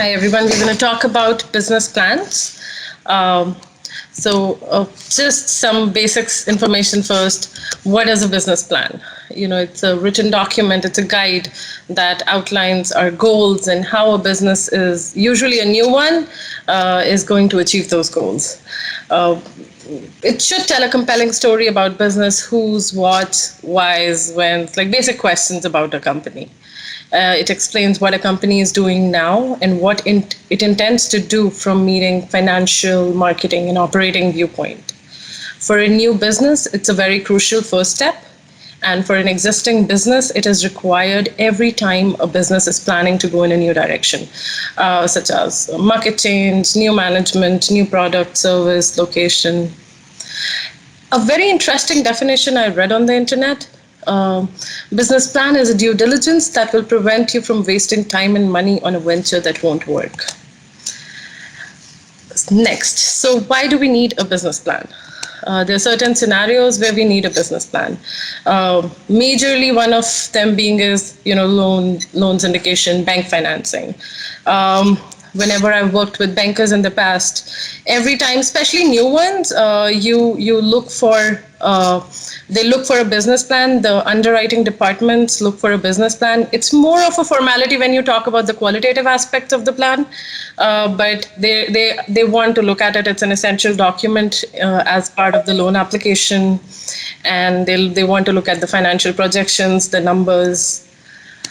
Hi, everyone. We're going to talk about business plans. Um, just some basics information first. What is a business plan? It's a written document, it's a guide that outlines our goals and how a business is, usually a new one, is going to achieve those goals. Uh, it should tell a compelling story about business, who's, what, why's, when's, like basic questions about a company. It explains what a company is doing now and what it intends to do from meeting financial, marketing, and operating viewpoint. For a new business, it's a very crucial first step. And for an existing business, it is required every time a business is planning to go in a new direction, such as market change, new management, new product, service, location. A very interesting definition I read on the internet. Business plan is a due diligence that will prevent you from wasting time and money on a venture that won't work. Next, so why do we need a business plan? There are certain scenarios where we need a business plan. Majorly, one of them being is loan syndication, bank financing. Whenever I've worked with bankers in the past, every time, especially new ones, you look for they look for a business plan. The underwriting departments look for a business plan. It's more of a formality when you talk about the qualitative aspects of the plan, but they want to look at it. It's an essential document as part of the loan application, and they want to look at the financial projections, the numbers.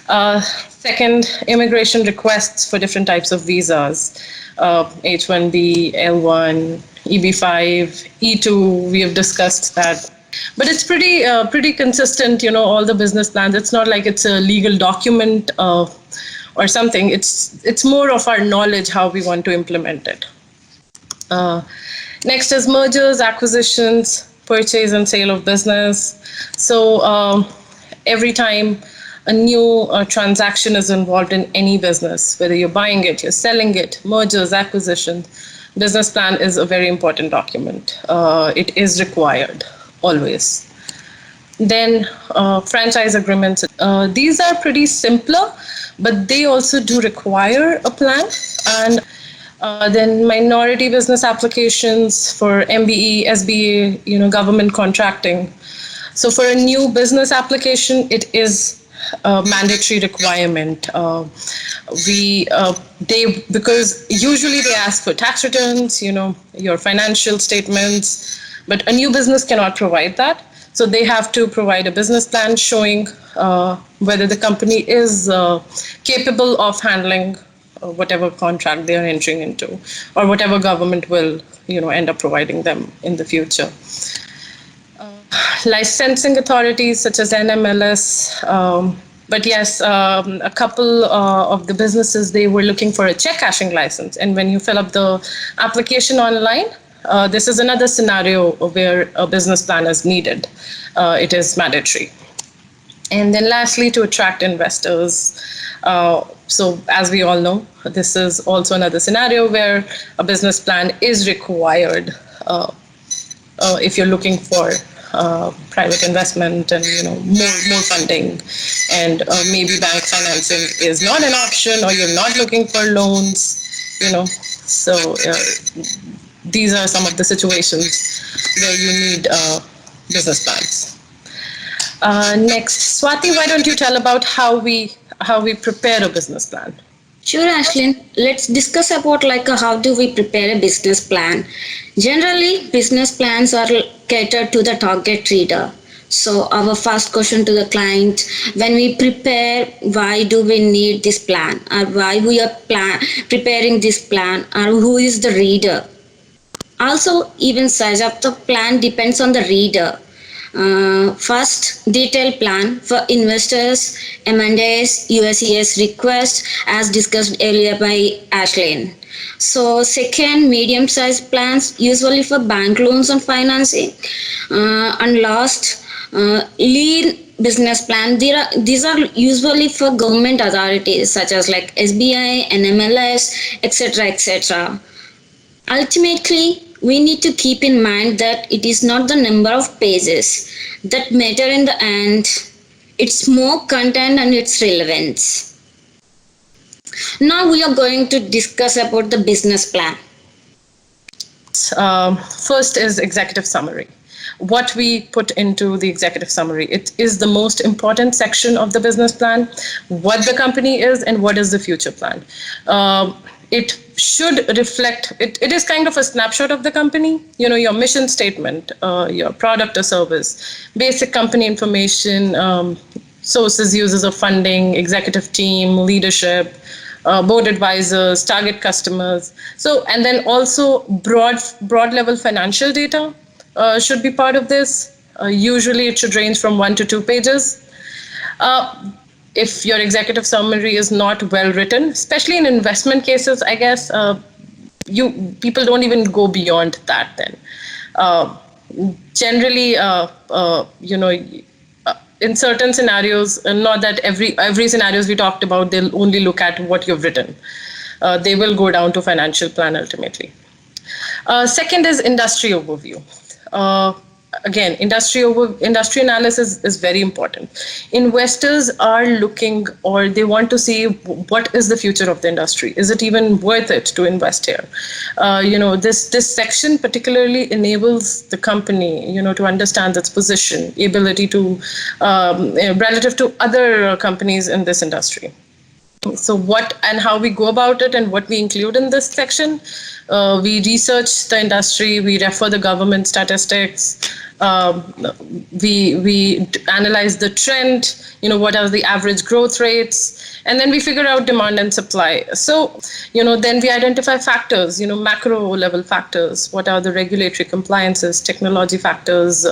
Second, immigration requests for different types of visas, H-1B, L-1, EB-5, E-2, we have discussed that. But it's pretty consistent, all the business plans. It's not like it's a legal document or something. It's more of our knowledge, how we want to implement it. Next is mergers, acquisitions, purchase and sale of business. So every time a new transaction is involved in any business, whether you're buying it, you're selling it, mergers, acquisitions, business plan is a very important document. It is required, always. Then franchise agreements. These are pretty simpler, but they also do require a plan. And then minority business applications for MBE, SBA, government contracting. So for a new business application, it is a mandatory requirement. Because usually they ask for tax returns, your financial statements, but a new business cannot provide that. So they have to provide a business plan showing whether the company is capable of handling whatever contract they are entering into, or whatever government will, end up providing them in the future. Licensing authorities such as NMLS. But yes, a couple of the businesses, they were looking for a check cashing license. And when you fill up the application online, this is another scenario where a business plan is needed. It is mandatory. And then lastly, to attract investors. So as we all know, this is also another scenario where a business plan is required if you're looking for private investment and more funding, and maybe bank financing is not an option, or you're not looking for loans. So these are some of the situations where you need business plans. Next, Swathi, why don't you tell about how we prepare a business plan? Sure, Ashleen. Let's discuss about how do we prepare a business plan. Generally, business plans are catered to the target reader. So our first question to the client, when we prepare, why do we need this plan, or why we are preparing this plan, or who is the reader? Also, even size of the plan depends on the reader. First, detailed plan for investors, M&As, USES request, as discussed earlier by Ashleen. So second, medium-sized plans, usually for bank loans and financing. And last, lean business plan. These are usually for government authorities such as SBI, NMLS, etc., etc. Ultimately, we need to keep in mind that it is not the number of pages that matter in the end. It's more content and its relevance. Now we are going to discuss about the business plan. First is executive summary. What we put into the executive summary. It is the most important section of the business plan, what the company is and what is the future plan. It should reflect, it is kind of a snapshot of the company, your mission statement, your product or service, basic company information, sources, uses of funding, executive team, leadership, board advisors, target customers. So, and then also broad level financial data should be part of this. Usually, it should range from 1 to 2 pages. Uh, if your executive summary is not well written, especially in investment cases, I guess you people don't even go beyond that. Then, uh, generally, in certain scenarios, not that every scenarios we talked about, they'll only look at what you've written. They will go down to financial plan ultimately. Second is industry overview. Uh, Again, industry analysis is very important. Investors are looking, or they want to see what is the future of the industry. Is it even worth it to invest here? This section particularly enables the company, to understand its position, ability to relative to other companies in this industry. So what and how we go about it and what we include in this section, we research the industry, we refer the government statistics, we analyze the trend, what are the average growth rates, and then we figure out demand and supply. So then we identify factors, macro level factors, what are the regulatory compliances, technology factors,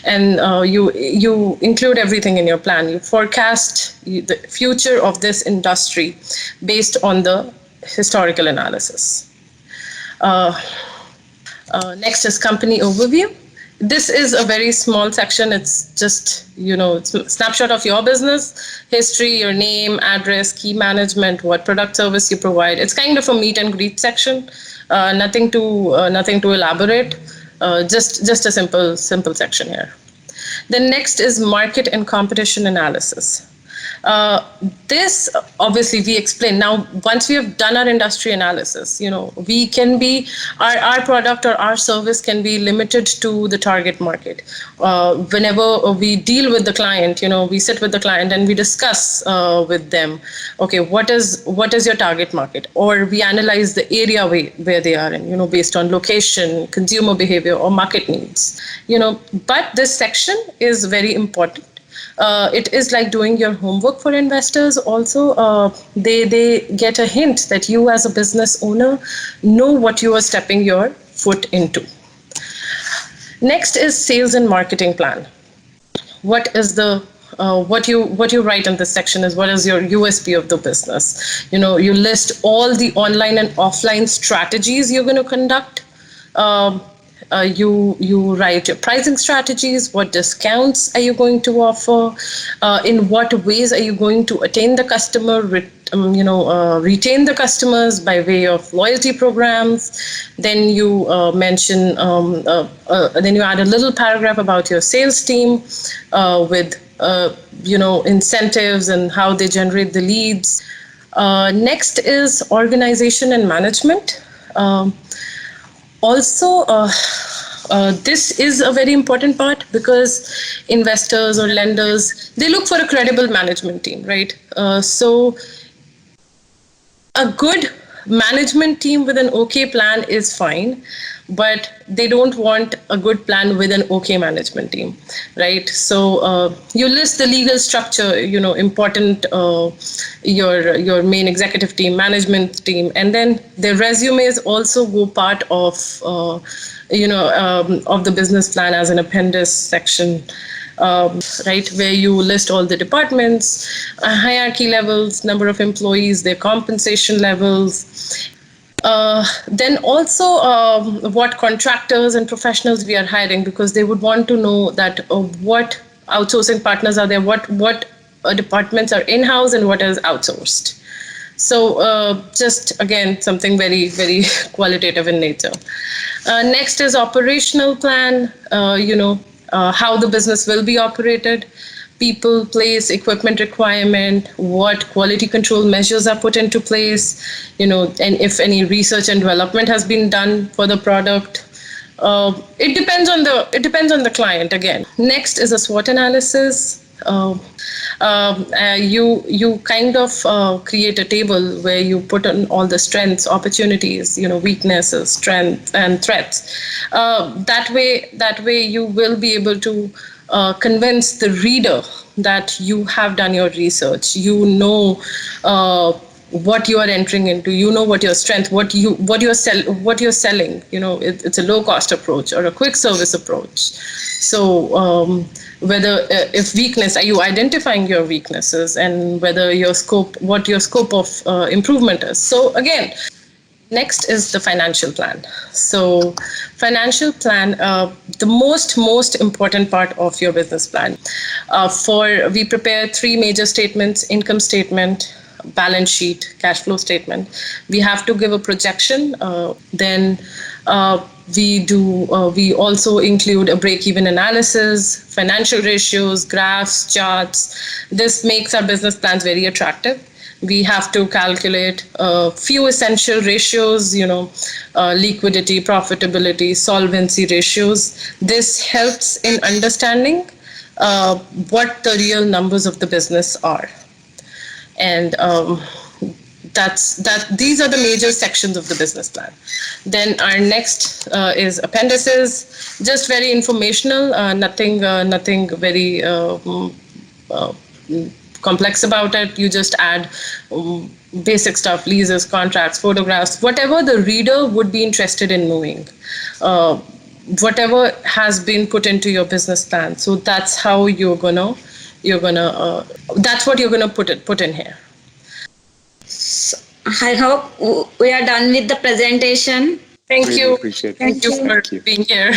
and you include everything in your plan. You forecast the future of this industry based on the historical analysis. Next is company overview. This is a very small section. It's just, it's a snapshot of your business, history, your name, address, key management, what product service you provide. It's kind of a meet and greet section. Nothing to elaborate. Just a simple section here. The next is market and competition analysis. This obviously we explain. Now, once we have done our industry analysis, we can be our product or our service can be limited to the target market. Whenever we deal with the client, we sit with the client and we discuss with them. Okay, what is your target market? Or we analyze the area where they are in, based on location, consumer behavior, or market needs. But this section is very important. It is like doing your homework for investors. Also, they get a hint that you as a business owner know what you are stepping your foot into. Next is sales and marketing plan. What is the what you write in this section is what is your USP of the business. You list all the online and offline strategies you're going to conduct. You write your pricing strategies, what discounts are you going to offer, in what ways are you going to attain the customer, retain the customers by way of loyalty programs. Then you mention, then you add a little paragraph about your sales team with incentives and how they generate the leads. Next is organization and management. Also, this is a very important part because investors or lenders, they look for a credible management team, right? So a good management team with an okay plan is fine, but they don't want a good plan with an okay management team, right? So you list the legal structure, important, your main executive team, management team, and then their resumes also go part of of the business plan as an appendix section. Right, where you list all the departments, hierarchy levels, number of employees, their compensation levels. Then also what contractors and professionals we are hiring, because they would want to know that what outsourcing partners are there, what departments are in-house and what is outsourced. So just again, something very, very qualitative in nature. Next is operational plan, how the business will be operated. people, place, equipment requirement, what quality control measures are put into place, and if any research and development has been done for the product. It depends on the client again. Next is a SWOT analysis. You kind of create a table where you put on all the strengths, opportunities, weaknesses, strengths, and threats. That way, you will be able to convince the reader that you have done your research. Uh, what you are entering into. You know what your strength, what you're selling. It's a low cost approach or a quick service approach. So whether if weakness, are you identifying your weaknesses, and whether what your scope of improvement is. So again, next is the financial plan. So financial plan, the most important part of your business plan. For We prepare three major statements: income statement, balance sheet, cash flow statement. We have to give a projection. Then we also include a break-even analysis, financial ratios, graphs, charts. This makes our business plans very attractive. We have to calculate a few essential ratios, liquidity, profitability, solvency ratios. This helps in understanding what the real numbers of the business are. And these are the major sections of the business plan. Then our next is appendices, just very informational, nothing very complex about it. You just add basic stuff: leases, contracts, photographs, whatever the reader would be interested in knowing, whatever has been put into your business plan. So that's how that's what you're gonna put in here. So I hope we are done with the presentation. Thank Really you. appreciate it. Thank you for Thank you. being here.